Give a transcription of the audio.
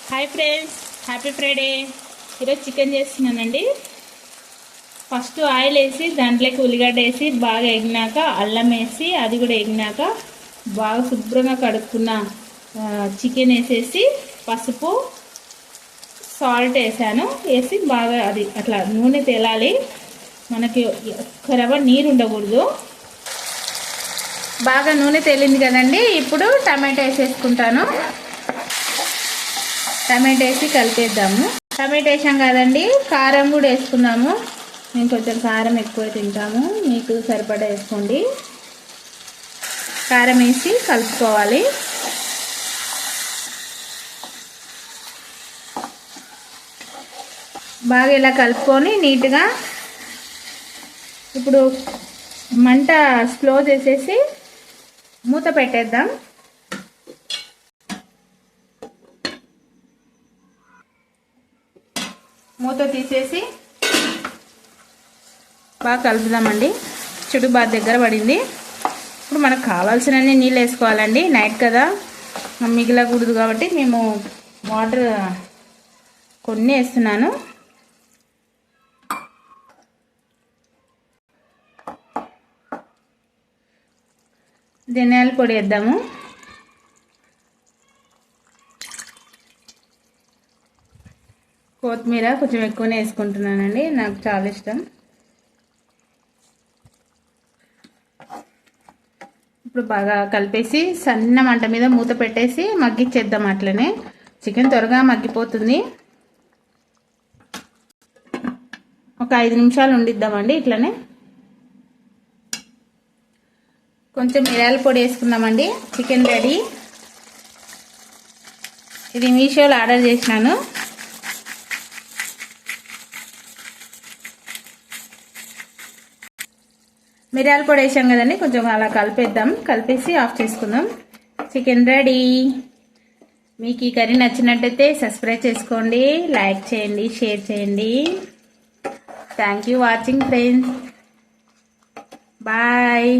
Hi friends, happy Friday. ఈరోజు chicken చేస్తున్నానండి. First oil వేసి దాంట్లోకి ఉల్లిగడ్డ వేసి బాగా ఎగినాక అల్లం వేసి అది కూడా ఎగినాక బాగా శుభ్రంగా కడుక్కున్న చికెన్ వేసేసి పసుపు సాల్ట్ వేసాను. వేసి బాగా అది అట్లా నూనె తేలాలి. మనకి ఒక్క రవ్వ నీరు ఉండకూడదు. బాగా నూనె తేలింది కదండి. ఇప్పుడు టమాటో వేసేసుకుంటాను. టమాటో వేసి కలిపేద్దాము. టమాటో వేసాం కదండి, కారం కూడా వేసుకుందాము. మేము కొంచెం కారం ఎక్కువ తింటాము, మీకు సరిపడా వేసుకోండి. కారం వేసి కలుపుకోవాలి. బాగా ఇలా కలుపుకొని నీట్గా ఇప్పుడు మంట స్లో చేసేసి మూత పెట్టేద్దాం. మూత తీసేసి బాగా కలుపుదామండి. చుడు బాగా దగ్గర పడింది. ఇప్పుడు మనకు కావాల్సినన్ని నీళ్ళు వేసుకోవాలండి. నైట్ కదా, మిగిలకూడదు కాబట్టి మేము వాటర్ కొన్ని వేస్తున్నాను. ధనియాల పొడి వేద్దాము. కొత్తిమీర కొంచెం ఎక్కువనే వేసుకుంటున్నానండి, నాకు చాలా ఇష్టం. ఇప్పుడు బాగా కలిపేసి సన్న మంట మీద మూత పెట్టేసి మగ్గిచ్చేద్దాం. అట్లనే చికెన్ త్వరగా మగ్గిపోతుంది. ఒక 5 నిమిషాలు ఉండిద్దామండి ఇట్లనే. కొంచెం మిరియాల పొడి వేసుకుందామండి. Chicken ready. ఇది మీషోలో ఆర్డర్ చేసినాను. మిరియాల పొడి వేసాం కదండి, కొంచెం అలా కలిపేద్దాం. కలిపేసి ఆఫ్ చేసుకుందాం. Chicken ready. మీకు ఈ కర్రీ నచ్చినట్టయితే సబ్స్క్రైబ్ చేసుకోండి, లైక్ చేయండి, షేర్ చేయండి. Thank you watching friends. Bye.